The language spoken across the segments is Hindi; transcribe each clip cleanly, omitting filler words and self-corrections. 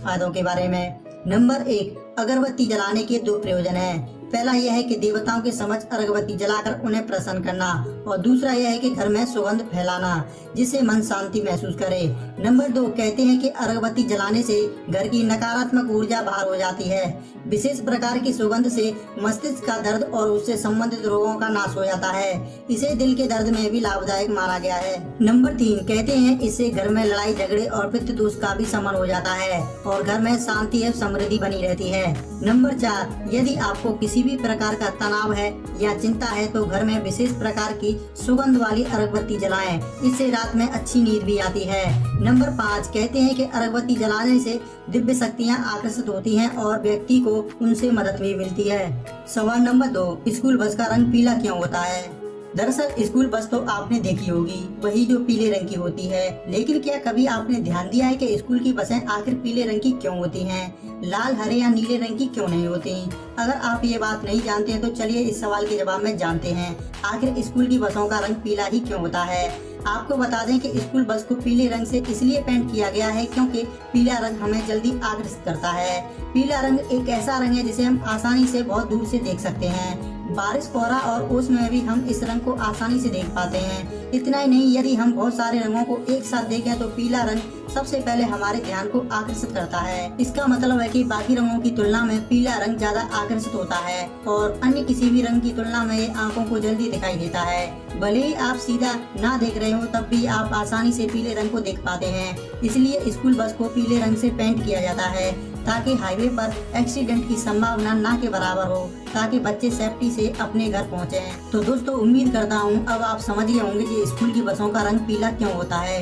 फायदों के बारे में। नंबर 1, अगरबत्ती जलाने के 2 प्रयोजन हैं। पहला यह है कि देवताओं के समक्ष अगरबत्ती जलाकर उन्हें प्रसन्न करना, और दूसरा यह है कि घर में सुगंध फैलाना जिससे मन शांति महसूस करे। नंबर 2, कहते हैं कि अगरबत्ती जलाने से घर की नकारात्मक ऊर्जा बाहर हो जाती है। विशेष प्रकार की सुगंध से मस्तिष्क का दर्द और उससे संबंधित रोगों का नाश हो जाता है। इसे दिल के दर्द में भी लाभदायक माना गया है। नंबर 3, कहते हैं इससे घर में लड़ाई झगड़े और पितृ दोष का भी शमन हो जाता है और घर में शांति एवं समृद्धि बनी रहती है। नंबर 4, यदि आपको किसी भी प्रकार का तनाव है या चिंता है तो घर में विशेष प्रकार की सुगंध वाली अगरबत्ती जलाएं। इससे रात में अच्छी नींद भी आती है। नंबर 5, कहते हैं कि अगरबत्ती जलाने से दिव्य शक्तियां आकर्षित होती हैं और व्यक्ति को उनसे मदद भी मिलती है। सवाल नंबर 2, स्कूल बस का रंग पीला क्यों होता है? दरअसल स्कूल बस तो आपने देखी होगी, वही जो पीले रंग की होती है। लेकिन क्या कभी आपने ध्यान दिया है कि स्कूल की बसें आखिर पीले रंग की क्यों होती हैं? लाल, हरे या नीले रंग की क्यों नहीं होती? अगर आप ये बात नहीं जानते हैं तो चलिए इस सवाल के जवाब में जानते हैं। आखिर स्कूल की बसों का रंग पीला ही क्यों होता है? आपको बता दें कि स्कूल बस को पीले रंग से इसलिए पेंट किया गया है क्योंकि पीला रंग हमें जल्दी आकर्षित करता है। पीला रंग एक ऐसा रंग है जिसे हम आसानी से बहुत दूर से देख सकते हैं। बारिश, कोहरा और ओस में भी हम इस रंग को आसानी से देख पाते हैं। इतना ही नहीं, यदि हम बहुत सारे रंगों को एक साथ देखें तो पीला रंग सबसे पहले हमारे ध्यान को आकर्षित करता है। इसका मतलब है कि बाकी रंगों की तुलना में पीला रंग ज्यादा आकर्षित होता है और अन्य किसी भी रंग की तुलना में ये आंखों को जल्दी दिखाई देता है। भले ही आप सीधा ना देख रहे हो तब भी आप आसानी से पीले रंग को देख पाते हैं। इसलिए स्कूल बस को पीले रंग से पेंट किया जाता है ताकि हाईवे पर एक्सीडेंट की संभावना ना के बराबर हो, ताकि बच्चे सेफ्टी से अपने घर पहुंचे। तो दोस्तों, उम्मीद करता हूं अब आप समझ गए होंगे कि स्कूल की बसों का रंग पीला क्यों होता है।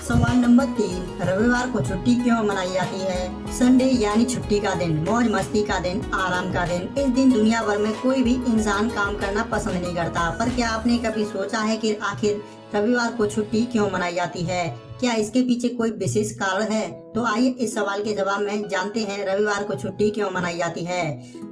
सवाल नंबर 3, रविवार को छुट्टी क्यों मनाई जाती है? संडे यानी छुट्टी का दिन, मौज मस्ती का दिन, आराम का दिन। इस दिन दुनिया भर में कोई भी इंसान काम करना पसंद नहीं करता, पर क्या आपने कभी सोचा है कि आखिर रविवार को छुट्टी क्यों मनाई जाती है? क्या इसके पीछे कोई विशेष कारण है? तो आइए इस सवाल के जवाब में जानते हैं रविवार को छुट्टी क्यों मनाई जाती है।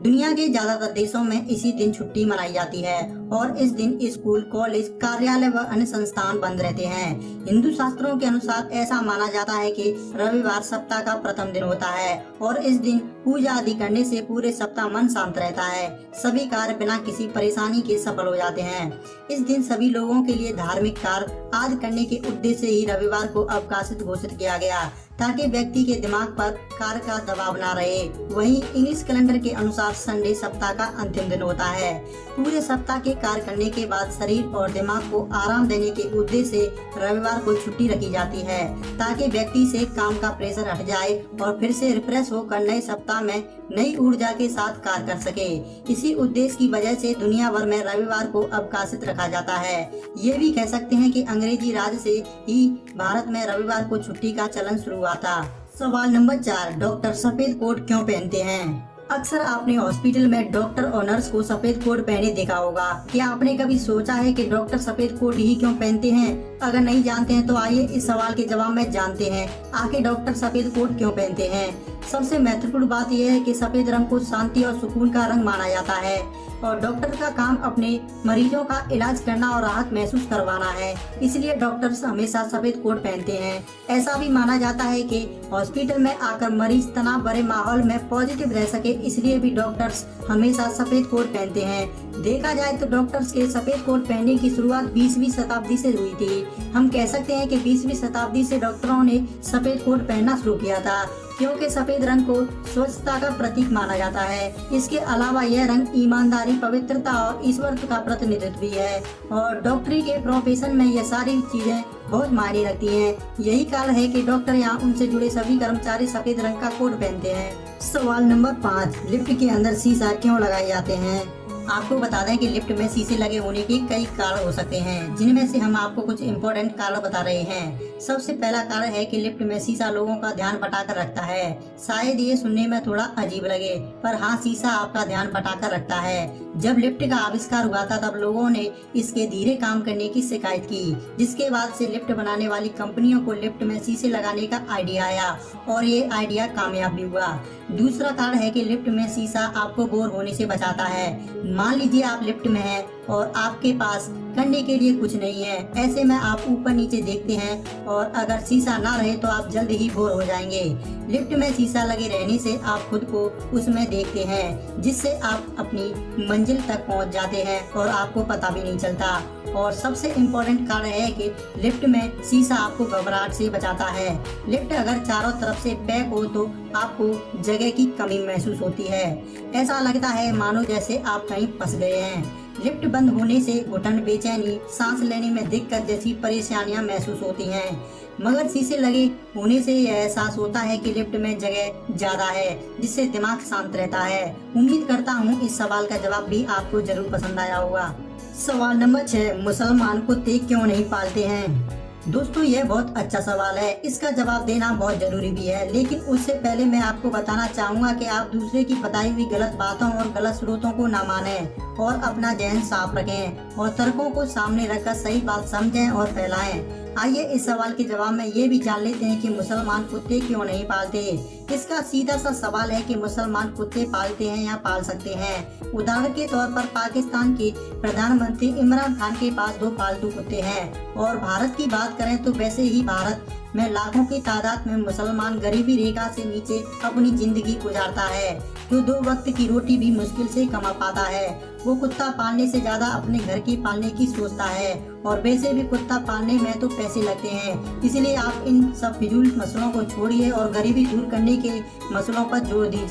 दुनिया के ज्यादातर देशों में इसी दिन छुट्टी मनाई जाती है और इस दिन स्कूल, कॉलेज, कार्यालय व अन्य संस्थान बंद रहते हैं। हिंदू शास्त्रों के अनुसार ऐसा माना जाता है कि रविवार सप्ताह का प्रथम दिन होता है और इस दिन पूजा आदि करने से पूरे सप्ताह मन शांत रहता है। सभी कार्य बिना किसी परेशानी के सफल हो जाते हैं। इस दिन सभी लोगों के लिए धार्मिक कार्य आदि करने के उद्देश्य से ही रविवार को अवकाशित घोषित किया गया ताकि व्यक्ति के दिमाग पर कार्य का दबाव ना रहे। वहीं इंग्लिश कैलेंडर के अनुसार संडे सप्ताह का अंतिम दिन होता है। पूरे सप्ताह के कार्य करने के बाद शरीर और दिमाग को आराम देने के उद्देश्य से रविवार को छुट्टी रखी जाती है ताकि व्यक्ति से काम का प्रेशर हट जाए और फिर से रिफ्रेश होकर नए सप्ताह में नई ऊर्जा के साथ कार्य कर सके। इसी उद्देश्य की वजह से दुनिया भर में रविवार को अवकाशित रखा जाता है। ये भी कह सकते हैं कि अंग्रेजी राज से ही भारत में रविवार को छुट्टी का चलन शुरू हुआ था। सवाल नंबर 4, डॉक्टर सफेद कोट क्यों पहनते हैं? अक्सर आपने हॉस्पिटल में डॉक्टर और नर्स को सफेद कोट पहने देखा होगा। क्या आपने कभी सोचा है कि डॉक्टर सफेद कोट ही क्यों पहनते हैं? अगर नहीं जानते हैं तो आइए इस सवाल के जवाब में जानते हैं आखिर डॉक्टर सफेद कोट क्यों पहनते हैं। सबसे महत्वपूर्ण बात यह है कि सफेद रंग को शांति और सुकून का रंग माना जाता है और डॉक्टर का काम अपने मरीजों का इलाज करना और राहत महसूस करवाना है। इसलिए डॉक्टर्स हमेशा सफेद कोट पहनते हैं। ऐसा भी माना जाता है कि हॉस्पिटल में आकर मरीज तनाव भरे माहौल में पॉजिटिव रह सके, इसलिए भी डॉक्टर्स हमेशा सफेद कोट पहनते हैं। देखा जाए तो डॉक्टर्स के सफेद कोट पहनने की शुरुआत 20वीं शताब्दी से हुई थी। हम कह सकते हैं कि 20वीं शताब्दी से डॉक्टरों ने सफेद कोट पहनना शुरू किया था क्योंकि सफेद रंग को स्वच्छता का प्रतीक माना जाता है। इसके अलावा यह रंग ईमानदारी, पवित्रता और ईश्वर का प्रतिनिधित्व भी है और डॉक्टरी के प्रोफेशन में यह सारी चीजें बहुत मायने रखती हैं। यही कारण है कि डॉक्टर यहाँ उनसे जुड़े सभी कर्मचारी सफेद रंग का कोट पहनते हैं। सवाल नंबर 5, लिफ्ट के अंदर शीशा क्यों लगाए जाते हैं? आपको बता दें कि लिफ्ट में शीशे लगे होने के कई कारण हो सकते हैं, जिनमें से हम आपको कुछ इम्पोर्टेंट कारण बता रहे हैं। सबसे पहला कारण है कि लिफ्ट में शीशा लोगों का ध्यान भटकाकर रखता है। शायद ये सुनने में थोड़ा अजीब लगे, पर हाँ, शीशा आपका ध्यान भटकाकर रखता है। जब लिफ्ट का आविष्कार हुआ था तब लोगों ने इसके धीरे काम करने की शिकायत की, जिसके बाद से लिफ्ट बनाने वाली कंपनियों को लिफ्ट में शीशे लगाने का आइडिया आया और ये आइडिया कामयाब भी हुआ। दूसरा कारण है कि लिफ्ट में शीशा आपको बोर होने से बचाता है। मान लीजिए आप लिफ्ट में हैं और आपके पास करने के लिए कुछ नहीं है। ऐसे में आप ऊपर नीचे देखते हैं और अगर शीशा ना रहे तो आप जल्द ही बोर हो जाएंगे। लिफ्ट में शीशा लगे रहने से आप खुद को उसमें देखते हैं, जिससे आप अपनी मंजिल तक पहुंच जाते हैं और आपको पता भी नहीं चलता। और सबसे इम्पोर्टेंट कारण है कि लिफ्ट में शीशा आपको घबराहट से बचाता है। लिफ्ट अगर चारों तरफ से पैक हो तो आपको जगह की कमी महसूस होती है। ऐसा लगता है मानो जैसे आप कहीं फंस गए हैं। लिफ्ट बंद होने से घुटन, बेचैनी, सांस लेने में दिक्कत जैसी परेशानियां महसूस होती हैं। मगर शीशे लगे होने से यह एहसास होता है कि लिफ्ट में जगह ज्यादा है, जिससे दिमाग शांत रहता है। उम्मीद करता हूँ इस सवाल का जवाब भी आपको जरूर पसंद आया होगा। सवाल नंबर 6, मुसलमान कुत्ते क्यों नहीं पालते हैं? दोस्तों, यह बहुत अच्छा सवाल है। इसका जवाब देना बहुत जरूरी भी है, लेकिन उससे पहले मैं आपको बताना चाहूँगा कि आप दूसरे की बताई हुई गलत बातों और गलत स्रोतों को न मानें और अपना जहन साफ रखें और तर्कों को सामने रखकर सही बात समझें और फैलाएं। आइए इस सवाल के जवाब में ये भी जान लेते हैं कि मुसलमान कुत्ते क्यों नहीं पालते। इसका सीधा सा सवाल है कि मुसलमान कुत्ते पालते हैं या पाल सकते हैं। उदाहरण के तौर पर पाकिस्तान के प्रधानमंत्री इमरान खान के पास 2 पालतू कुत्ते हैं। और भारत की बात करें तो वैसे ही भारत में लाखों की तादाद में मुसलमान गरीबी रेखा से नीचे अपनी जिंदगी गुजारता है, जो 2 वक्त की रोटी भी मुश्किल से कमा पाता है। वो कुत्ता पालने से ज्यादा अपने घर के पालने की सोचता है, और वैसे भी कुत्ता पालने में तो पैसे लगते हैं। इसलिए आप इन सब फिजूल मसलों को छोड़िए और गरीबी दूर करने के मसलों पर जोर दीजिए।